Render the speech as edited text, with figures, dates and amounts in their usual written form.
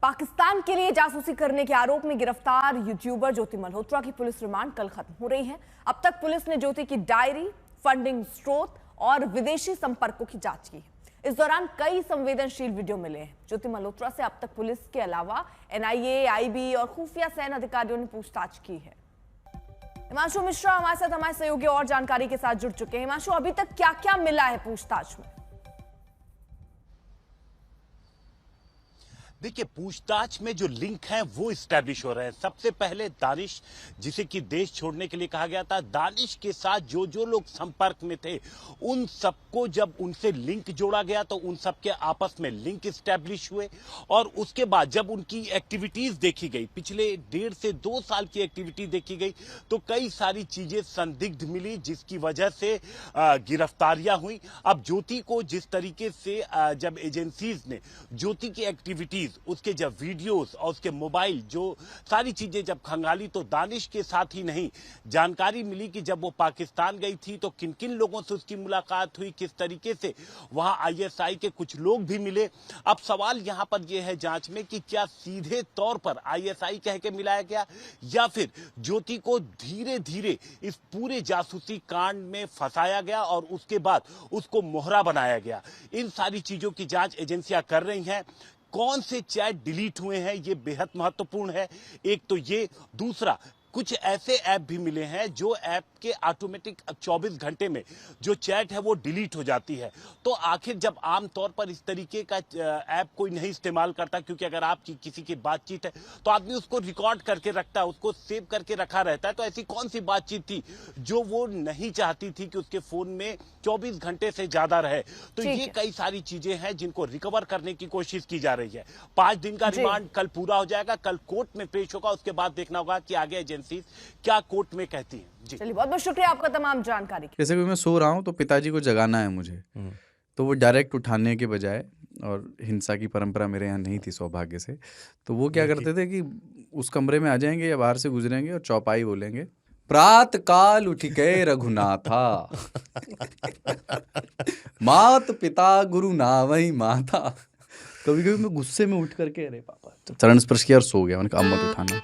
पाकिस्तान के लिए जासूसी करने के आरोप में गिरफ्तार यूट्यूबर ज्योति मल्होत्रा की पुलिस रिमांड कल खत्म हो रही है। अब तक पुलिस ने ज्योति की डायरी, फंडिंग स्रोत और विदेशी संपर्कों की जांच की है। इस दौरान कई संवेदनशील वीडियो मिले हैं। ज्योति मल्होत्रा से अब तक पुलिस के अलावा एनआईए, आईबी और खुफिया सेना अधिकारियों ने पूछताछ की है। हिमांशु मिश्रा हमारे साथ हमारे सहयोगी और जानकारी के साथ जुड़ चुके हैं। हिमांशु, अभी तक क्या क्या मिला है पूछताछ में? देखिए, पूछताछ में जो लिंक हैं वो स्टैब्लिश हो रहे हैं। सबसे पहले दानिश, जिसे कि देश छोड़ने के लिए कहा गया था, दानिश के साथ जो जो लोग संपर्क में थे उन सबको जब उनसे लिंक जोड़ा गया तो उन सबके आपस में लिंक स्टैब्लिश हुए और उसके बाद जब उनकी एक्टिविटीज देखी गई, पिछले 1.5 से 2 साल की एक्टिविटी देखी गई, तो कई सारी चीजें संदिग्ध मिली, जिसकी वजह से गिरफ्तारियां हुई। अब ज्योति को जिस तरीके से जब एजेंसीज ने ज्योति की एक्टिविटीज, उसके जब वीडियोस और उसके मोबाइल, जो सारी चीजें जब खंगाली, तो दानिश के साथ ही नहीं, जानकारी मिली कि जब वो पाकिस्तान गई थी तो किन किन लोगों से उसकी मुलाकात हुई, किस तरीके से वहां आईएसआई के कुछ लोग भी मिले। अब सवाल यहां पर यह है जांच में कि क्या सीधे तौर पर आईएसआई कह के मिलाया गया या फिर ज्योति को धीरे धीरे इस पूरे जासूसी कांड में फंसाया गया और उसके बाद उसको मोहरा बनाया गया। इन सारी चीजों की जांच एजेंसियां कर रही हैं। कौन से चैट डिलीट हुए हैं ये बेहद महत्वपूर्ण है। एक तो ये, दूसरा कुछ ऐसे ऐप भी मिले हैं जो ऐप के ऑटोमेटिक 24 घंटे में जो चैट है वो डिलीट हो जाती है। तो आखिर जब आमतौर पर इस तरीके का ऐप कोई नहीं इस्तेमाल करता, क्योंकि अगर आपकी किसी की बातचीत है तो आदमी उसको रिकॉर्ड करके रखता है, उसको सेव करके रखा रहता है। तो ऐसी कौन सी बातचीत थी जो वो नहीं चाहती थी कि उसके फोन में 24 घंटे से ज्यादा रहे? तो ये कई सारी चीजें हैं जिनको रिकवर करने की कोशिश की जा रही है। 5 दिन का रिमांड कल पूरा हो जाएगा, कल कोर्ट में पेश होगा, उसके बाद देखना होगा कि आगे एजेंसी क्या कोर्ट में कहती है। जी चलिए, बहुत बहुत शुक्रिया आपका तमाम जानकारी के। जैसे कि मैं सो रहा हूँ तो पिताजी को जगाना है मुझे, तो वो डायरेक्ट उठाने के बजाय, और हिंसा की परंपरा मेरे यहाँ नहीं थी सौभाग्य से, तो वो क्या करते थे कि उस कमरे में आ जाएंगे या बाहर से गुजरेंगे और चौपाई बोलेंगे, प्रात काल उठ के रघुनाथा मात पिता गुरु नावई माता। कभी कभी मैं गुस्से में उठ करके, अरे पापा, चरण स्पर्श किया और सो गया। मैंने कहा अब मत उठाना।